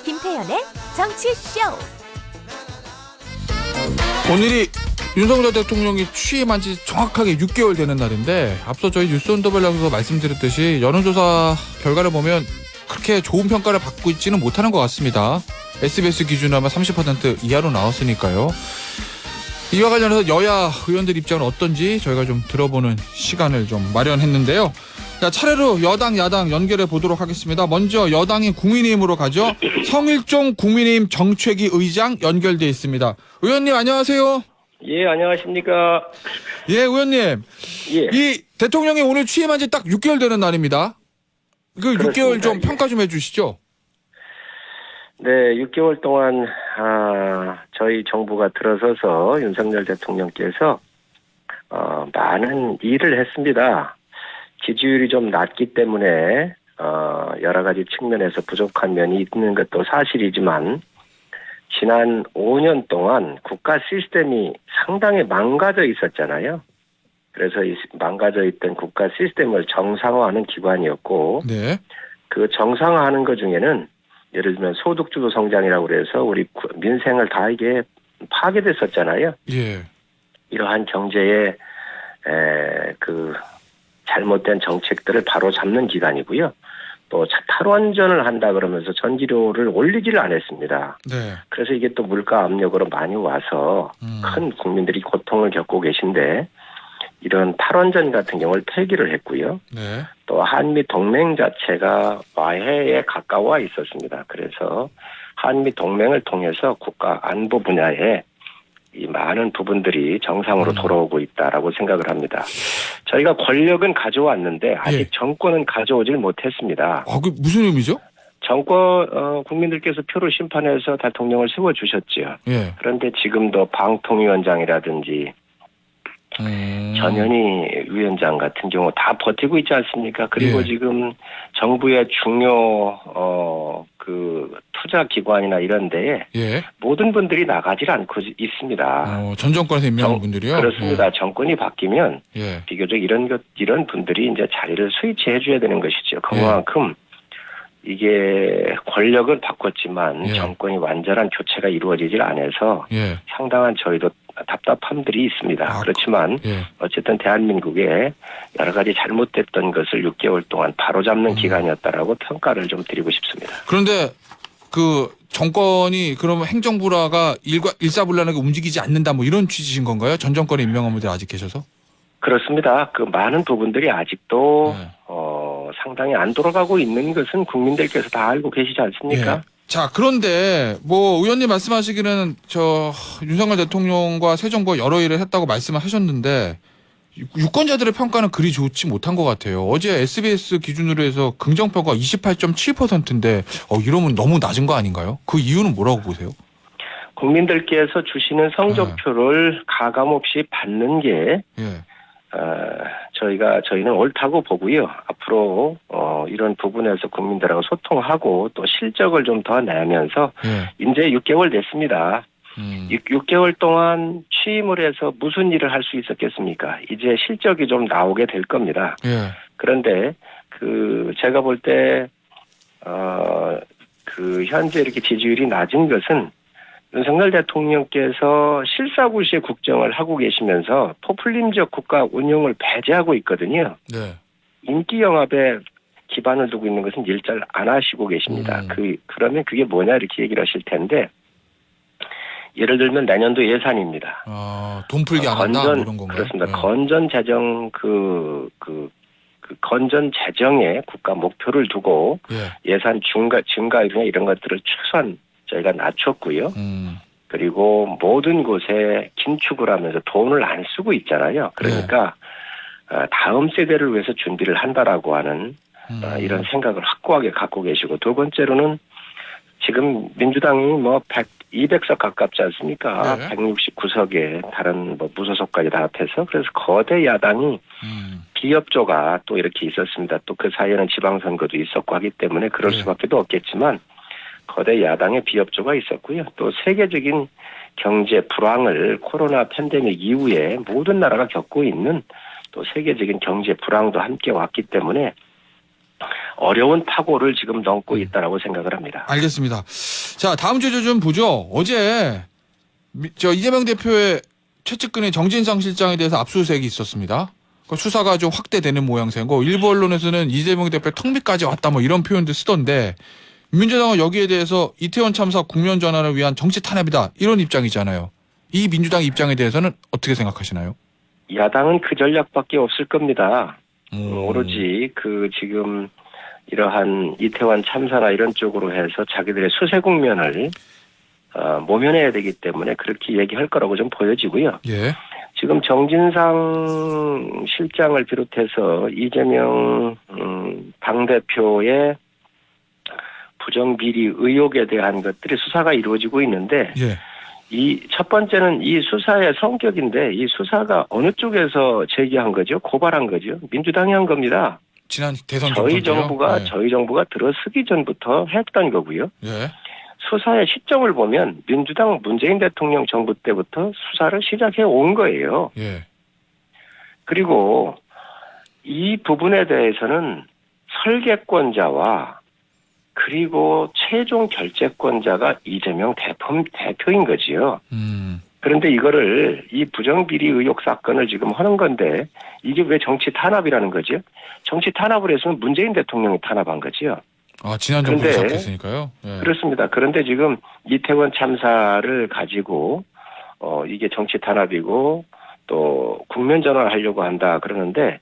김태현의 정치쇼. 오늘이 윤석열 대통령이 취임한 지 정확하게 6개월 되는 날인데, 앞서 저희 뉴스 온더벨에서 말씀드렸듯이 여론조사 결과를 보면 그렇게 좋은 평가를 받고 있지는 못하는 것 같습니다. SBS 기준으로 하면 30% 이하로 나왔으니까요. 이와 관련해서 여야 의원들 입장은 어떤지 저희가 좀 들어보는 시간을 좀 마련했는데요. 자, 차례로 여당, 야당 연결해 보도록 하겠습니다. 먼저 여당인 국민의힘으로 가죠. 성일종 국민의힘 정책위 의장 연결돼 있습니다. 의원님 안녕하세요. 예, 안녕하십니까. 예, 의원님. 예. 이 대통령이 오늘 취임한 지 딱 6개월 되는 날입니다. 그 6개월 좀 예. 평가 좀 해주시죠. 네, 6개월 동안 저희 정부가 들어서서 윤석열 대통령께서 많은 일을 했습니다. 지지율이 좀 낮기 때문에 여러 가지 측면에서 부족한 면이 있는 것도 사실이지만, 지난 5년 동안 국가 시스템이 상당히 망가져 있었잖아요. 그래서 이 망가져 있던 국가 시스템을 정상화하는 기관이었고, 네. 그 정상화하는 것 중에는 예를 들면 소득주도 성장이라고 그래서 우리 민생을 다 이게 파괴됐었잖아요. 예. 이러한 경제의 그 잘못된 정책들을 바로 잡는 기관이고요. 또 탈원전을 한다 그러면서 전기료를 올리지를 않았습니다. 네. 그래서 이게 또 물가 압력으로 많이 와서 큰 국민들이 고통을 겪고 계신데, 이런 탈원전 같은 경우를 폐기를 했고요. 네. 또 한미 동맹 자체가 와해에 가까워 있었습니다. 그래서 한미 동맹을 통해서 국가 안보 분야에 이 많은 부분들이 정상으로 돌아오고 있다라고 생각을 합니다. 저희가 권력은 가져왔는데 아직 예. 정권은 가져오질 못했습니다. 그 무슨 의미죠? 정권 국민들께서 표를 심판해서 대통령을 세워주셨죠. 예. 그런데 지금도 방통위원장이라든지 전현희 위원장 같은 경우 다 버티고 있지 않습니까? 그리고 예. 지금 정부의 중요 그 투자 기관이나 이런 데에 예. 모든 분들이 나가질 않고 있습니다. 전 정권에서 임명한 분들이요? 그렇습니다. 정권이 바뀌면 예. 비교적 이런 분들이 이제 자리를 스위치해 줘야 되는 것이죠. 그만큼 이게 권력을 바꿨지만 예. 정권이 완전한 교체가 이루어지질 않아서 예. 상당한 저희도 답답함들이 있습니다. 그렇지만 예. 어쨌든 대한민국에 여러 가지 잘못됐던 것을 6개월 동안 바로잡는 기간이었다라고 평가를 좀 드리고 싶습니다. 그런데 그 정권이 그러면 행정부라가 일사불란하게 움직이지 않는다 뭐 이런 취지신 건가요? 전 정권에 임명한 분들 아직 계셔서? 그렇습니다. 그 많은 부분들이 아직도 네. 상당히 안 돌아가고 있는 것은 국민들께서 다 알고 계시지 않습니까? 예. 자, 그런데 뭐 의원님 말씀하시기는 저 윤석열 대통령과 새 정부가 여러 일을 했다고 말씀을 하셨는데, 유권자들의 평가는 그리 좋지 못한 것 같아요. 어제 SBS 기준으로 해서 긍정평가 28.7%인데 이러면 너무 낮은 거 아닌가요? 그 이유는 뭐라고 보세요? 국민들께서 주시는 성적표를 가감없이 받는 게 예. 저희는 옳다고 보고요. 앞으로 이런 부분에서 국민들하고 소통하고 또 실적을 좀 더 내면서 예. 이제 6개월 됐습니다. 6개월 동안 취임을 해서 무슨 일을 할 수 있었겠습니까? 이제 실적이 좀 나오게 될 겁니다. 예. 그런데 제가 볼 때 현재 이렇게 지지율이 낮은 것은 윤석열 대통령께서 실사구시의 국정을 하고 계시면서 포퓰림적 국가 운영을 배제하고 있거든요. 네. 인기 영합에 기반을 두고 있는 것은 일절 안 하시고 계십니다. 그러면 그게 뭐냐 이렇게 얘기를 하실 텐데, 예를 들면 내년도 예산입니다. 돈 풀기 안 한다 뭐 이런 건가요? 그렇습니다. 네. 건전 재정 건전 재정에 국가 목표를 두고 예. 예산 증가율이나 이런 것들을 최소한 저희가 낮췄고요. 그리고 모든 곳에 긴축을 하면서 돈을 안 쓰고 있잖아요. 그러니까 다음 세대를 위해서 준비를 한다라고 하는 이런 생각을 확고하게 갖고 계시고, 두 번째로는 지금 민주당이 200석 가깝지 않습니까? 네. 169석에 다른 무소속까지 다 합해서, 그래서 거대 야당이 비협조가 또 이렇게 있었습니다. 또 그 사이에는 지방선거도 있었고 하기 때문에 그럴 수밖에 없겠지만, 거대 야당의 비협조가 있었고요. 또 세계적인 경제 불황을 코로나 팬데믹 이후에 모든 나라가 겪고 있는 또 세계적인 경제 불황도 함께 왔기 때문에 어려운 파고를 지금 넘고 있다라고 생각을 합니다. 알겠습니다. 자, 다음 주제 좀 보죠. 어제 이재명 대표의 최측근의 정진상 실장에 대해서 압수수색이 있었습니다. 그 수사가 좀 확대되는 모양새고 일부 언론에서는 이재명 대표 턱밑까지 왔다 뭐 이런 표현도 쓰던데 민주당은 여기에 대해서 이태원 참사 국면 전환을 위한 정치 탄압이다 이런 입장이잖아요. 이 민주당 입장에 대해서는 어떻게 생각하시나요? 야당은 그 전략밖에 없을 겁니다. 오로지 지금 이러한 이태원 참사나 이런 쪽으로 해서 자기들의 수세 국면을 모면해야 되기 때문에 그렇게 얘기할 거라고 좀 보여지고요. 예. 지금 정진상 실장을 비롯해서 이재명 당대표의 부정비리 의혹에 대한 것들이 수사가 이루어지고 있는데 예. 이 첫 번째는 이 수사의 성격인데 이 수사가 어느 쪽에서 제기한 거죠? 고발한 거죠? 민주당이 한 겁니다. 지난 대선 저희 정부가 들어서기 전부터 했던 거고요. 예. 수사의 시점을 보면 민주당 문재인 대통령 정부 때부터 수사를 시작해 온 거예요. 예. 그리고 이 부분에 대해서는 설계권자와 그리고 최종 결재권자가 이재명 대표인 거지요. 그런데 이거를 이 부정비리 의혹 사건을 지금 하는 건데 이게 왜 정치 탄압이라는 거죠? 정치 탄압을 해서는 문재인 대통령이 탄압한 거지요. 아, 지난 정부에 시작했으니까요. 예. 그렇습니다. 그런데 지금 이태원 참사를 가지고 이게 정치 탄압이고 또 국면 전환을 하려고 한다 그러는데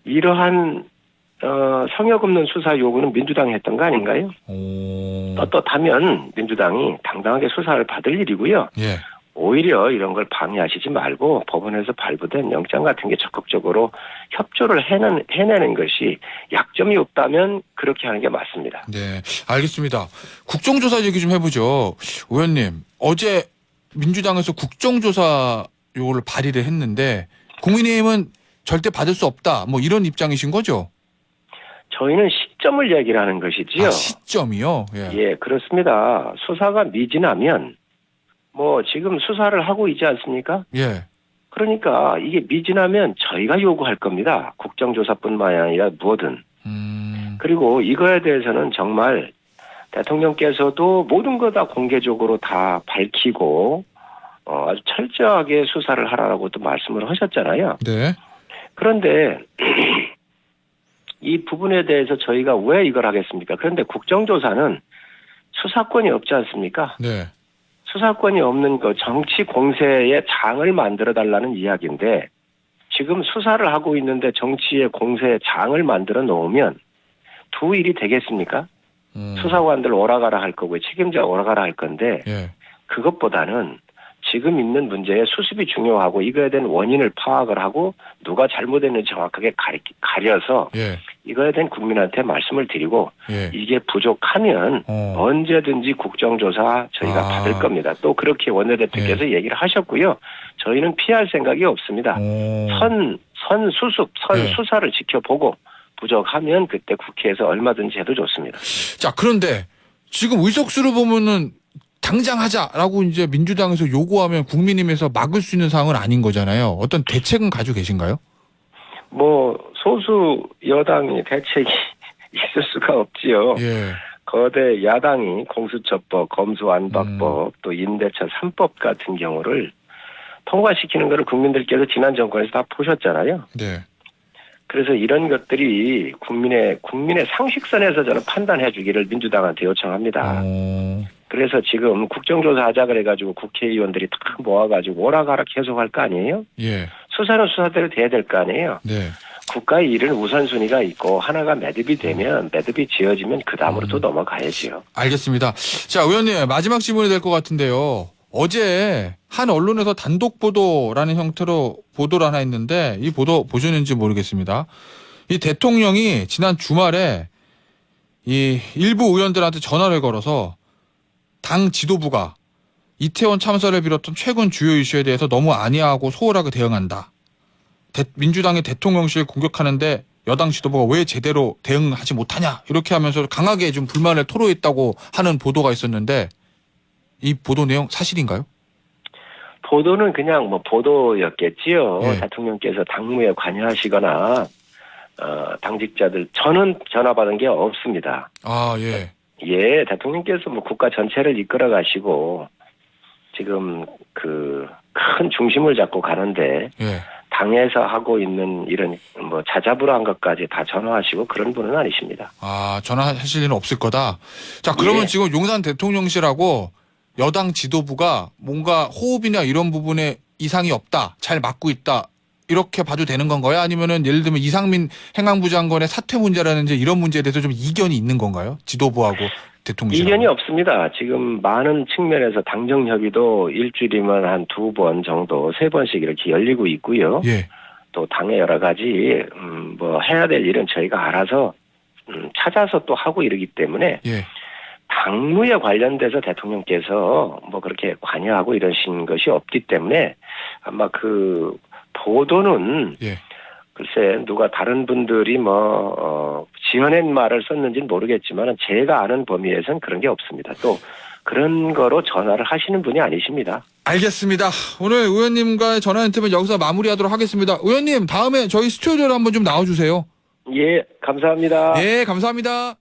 이러한 성역 없는 수사 요구는 민주당이 했던 거 아닌가요? 떳떳하면 민주당이 당당하게 수사를 받을 일이고요. 예. 오히려 이런 걸 방해하시지 말고 법원에서 발부된 영장 같은 게 적극적으로 협조를 해내는 것이 약점이 없다면 그렇게 하는 게 맞습니다. 네, 알겠습니다. 국정조사 얘기 좀 해보죠. 의원님, 어제 민주당에서 국정조사 요거를 발의를 했는데 국민의힘은 절대 받을 수 없다 뭐 이런 입장이신 거죠? 저희는 시점을 얘기를 하는 것이지요. 아, 시점이요? 예, 그렇습니다. 수사가 미진하면 뭐 지금 수사를 하고 있지 않습니까? 예. 그러니까 이게 미진하면 저희가 요구할 겁니다. 국정조사뿐만 아니라 뭐든. 그리고 이거에 대해서는 정말 대통령께서도 모든 거 다 공개적으로 다 밝히고 아주 철저하게 수사를 하라고 또 말씀을 하셨잖아요. 네. 그런데 이 부분에 대해서 저희가 왜 이걸 하겠습니까? 그런데 국정조사는 수사권이 없지 않습니까? 네. 수사권이 없는 그 정치 공세의 장을 만들어 달라는 이야기인데 지금 수사를 하고 있는데 정치의 공세의 장을 만들어 놓으면 두 일이 되겠습니까? 수사관들 오라가라 할 거고 책임자 오라가라 할 건데 예. 그것보다는 지금 있는 문제의 수습이 중요하고 이거에 대한 원인을 파악을 하고 누가 잘못했는지 정확하게 가려서 예. 이거에 대한 국민한테 말씀을 드리고 예. 이게 부족하면 언제든지 국정조사 저희가 받을 겁니다. 또 그렇게 원내대표께서 얘기를 하셨고요. 저희는 피할 생각이 없습니다. 수사를 지켜보고 부족하면 그때 국회에서 얼마든지 해도 좋습니다. 자, 그런데 지금 의석수를 보면은 당장 하자라고 이제 민주당에서 요구하면 국민의힘에서 막을 수 있는 상황은 아닌 거잖아요. 어떤 대책은 가지고 계신가요? 뭐 소수 여당이 대책이 있을 수가 없지요. 예. 거대 야당이 공수처법, 검수안박법, 또 임대차 3법 같은 경우를 통과시키는 것을 국민들께서 지난 정권에서 다 보셨잖아요. 네. 그래서 이런 것들이 국민의 상식선에서 저는 판단해 주기를 민주당한테 요청합니다. 그래서 지금 국정조사 하자 그래가지고 국회의원들이 다 모아가지고 오라가라 계속 할 거 아니에요? 예. 수사는 수사대로 돼야 될 거 아니에요? 네. 국가의 일은 우선순위가 있고 하나가 매듭이 되면 매듭이 지어지면 그 다음으로 또 넘어가야지요. 알겠습니다. 자, 의원님 마지막 질문이 될 것 같은데요. 어제 한 언론에서 단독 보도라는 형태로 보도를 하나 했는데 이 보도 보셨는지 모르겠습니다. 이 대통령이 지난 주말에 이 일부 의원들한테 전화를 걸어서 당 지도부가 이태원 참사를 비롯한 최근 주요 이슈에 대해서 너무 안이하고 소홀하게 대응한다. 민주당의 대통령실 공격하는데 여당 지도부가 왜 제대로 대응하지 못하냐 이렇게 하면서 강하게 좀 불만을 토로했다고 하는 보도가 있었는데 이 보도 내용 사실인가요? 보도는 그냥 뭐 보도였겠지요. 예. 대통령께서 당무에 관여하시거나 당직자들 저는 전화 받은 게 없습니다. 아, 예. 예, 대통령께서 뭐 국가 전체를 이끌어 가시고 지금 그 큰 중심을 잡고 가는데 예. 당에서 하고 있는 이런 뭐 자자부러한 것까지 다 전화하시고 그런 분은 아니십니다. 아, 전화하실 일은 없을 거다. 자, 그러면 예. 지금 용산 대통령실하고 여당 지도부가 뭔가 호흡이나 이런 부분에 이상이 없다, 잘 맞고 있다, 이렇게 봐도 되는 건가요? 아니면은 예를 들면 이상민 행안부 장관의 사퇴 문제라든지 이런 문제에 대해서 좀 이견이 있는 건가요? 지도부하고 대통령실. 이견이 없습니다. 지금 많은 측면에서 당정 협의도 일주일이면 한 2번 정도, 3번씩 이렇게 열리고 있고요. 예. 또 당의 여러 가지 뭐 해야 될 일은 저희가 알아서 찾아서 또 하고 이러기 때문에 예. 당무에 관련돼서 대통령께서 뭐 그렇게 관여하고 이러신 것이 없기 때문에 아마 그 보도는 예. 글쎄 누가 다른 분들이 뭐 지어낸 말을 썼는지는 모르겠지만 제가 아는 범위에선 그런 게 없습니다. 또 그런 거로 전화를 하시는 분이 아니십니다. 알겠습니다. 오늘 의원님과의 전화 인터뷰는 여기서 마무리하도록 하겠습니다. 의원님, 다음에 저희 스튜디오로 한번 좀 나와주세요. 예, 감사합니다. 예, 감사합니다.